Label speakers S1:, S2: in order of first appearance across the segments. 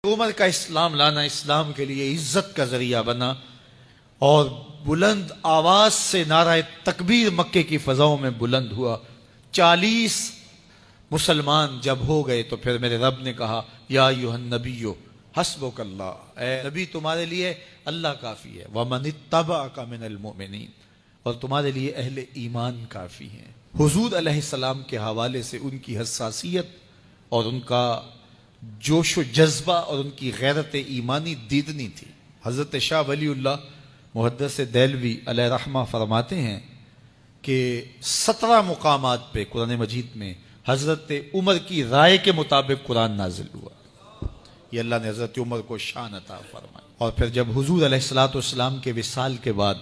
S1: عمر کا اسلام لانا اسلام کے لیے عزت کا ذریعہ بنا اور بلند آواز سے نعرہ تکبیر مکے کی فضاؤں میں بلند ہوا۔ 40 مسلمان جب ہو گئے تو پھر میرے رب نے کہا یا ایھا النبی حسبک اللہ، اے نبی تمہارے لیے اللہ کافی ہے، ومن اتبعک من المؤمنین، اور تمہارے لیے اہل ایمان کافی ہیں۔ حضور علیہ السلام کے حوالے سے ان کی حساسیت اور ان کا جوش و جذبہ اور ان کی غیرت ایمانی دیدنی تھی۔ حضرت شاہ ولی اللہ محدث دہلوی علیہ رحمہ فرماتے ہیں کہ 17 مقامات پہ قرآن مجید میں حضرت عمر کی رائے کے مطابق قرآن نازل ہوا۔ یہ اللہ نے حضرت عمر کو شان عطا فرمائی۔ اور پھر جب حضور علیہ السلام کے وصال کے بعد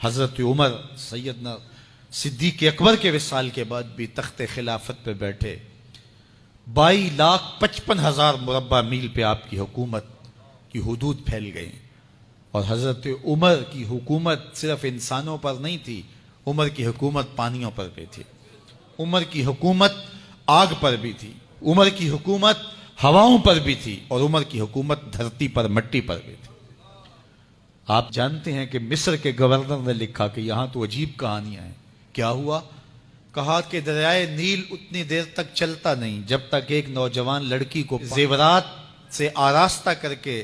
S1: حضرت عمر سیدنا صدیق اکبر کے وصال کے بعد بھی تخت خلافت پہ بیٹھے، 22,55,000 مربع میل پہ آپ کی حکومت کی حدود پھیل گئی، اور حضرت عمر کی حکومت صرف انسانوں پر نہیں تھی، عمر کی حکومت پانیوں پر بھی تھی، عمر کی حکومت آگ پر بھی تھی، عمر کی حکومت ہواؤں پر بھی تھی، اور عمر کی حکومت دھرتی پر مٹی پر بھی تھی۔ آپ جانتے ہیں کہ مصر کے گورنر نے لکھا کہ یہاں تو عجیب کہانیاں ہیں۔ کیا ہوا؟ کہا کہ دریائے نیل اتنی دیر تک چلتا نہیں جب تک ایک نوجوان لڑکی کو زیورات سے آراستہ کر کے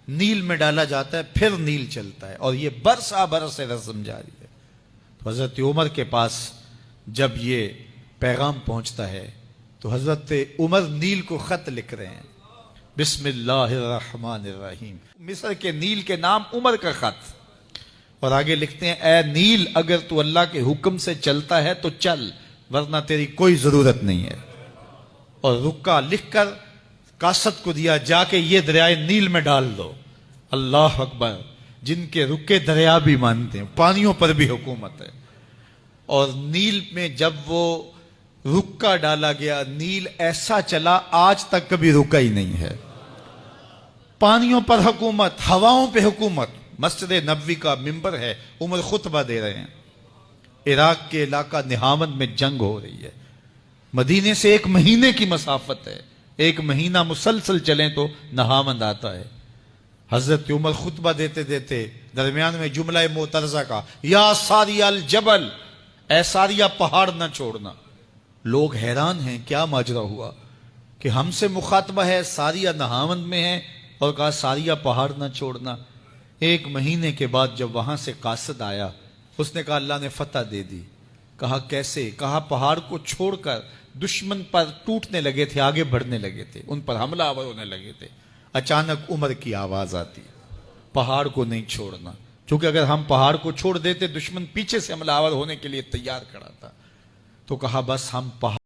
S1: نیل میں ڈالا جاتا ہے، پھر نیل چلتا ہے، اور یہ برسا برس رسم جاری ہے۔ تو حضرت عمر کے پاس جب یہ پیغام پہنچتا ہے تو حضرت عمر نیل کو خط لکھ رہے ہیں، بسم اللہ الرحمن الرحیم، مصر کے نیل کے نام عمر کا خط، اور آگے لکھتے ہیں اے نیل اگر تو اللہ کے حکم سے چلتا ہے تو چل، ورنہ تیری کوئی ضرورت نہیں ہے۔ اور رکا لکھ کر کاسد کو دیا، جا کے یہ دریائے نیل میں ڈال دو۔ اللہ اکبر، جن کے رکے دریا بھی مانتے ہیں، پانیوں پر بھی حکومت ہے۔ اور نیل میں جب وہ رکا ڈالا گیا، نیل ایسا چلا آج تک کبھی رکا ہی نہیں ہے۔ پانیوں پر حکومت، ہواؤں پہ حکومت۔ مسجد نبوی کا ممبر ہے، عمر خطبہ دے رہے ہیں، عراق کے علاقہ نہاون میں جنگ ہو رہی ہے، مدینے سے 1 مہینے کی مسافت ہے، 1 مہینہ مسلسل چلیں تو نہاون آتا ہے۔ حضرت عمر خطبہ دیتے دیتے درمیان میں جملہ معترضہ کا، یا ساریہ الجبل، اے ساریہ پہاڑ نہ چھوڑنا۔ لوگ حیران ہیں کیا ماجرا ہوا کہ ہم سے مخاطبہ ہے، ساریہ نہاون میں ہے، اور کہا ساریہ پہاڑ نہ چھوڑنا۔ 1 مہینے کے بعد جب وہاں سے قاصد آیا، اس نے کہا اللہ نے فتح دے دی۔ کہا کیسے؟ کہا پہاڑ کو چھوڑ کر دشمن پر ٹوٹنے لگے تھے، آگے بڑھنے لگے تھے، ان پر حملہ آور ہونے لگے تھے۔ اچانک عمر کی آواز آتی، پہاڑ کو نہیں چھوڑنا، چونکہ اگر ہم پہاڑ کو چھوڑ دیتے دشمن پیچھے سے حملہ آور ہونے کے لیے تیار کھڑا تھا۔ تو کہا بس ہم پہاڑ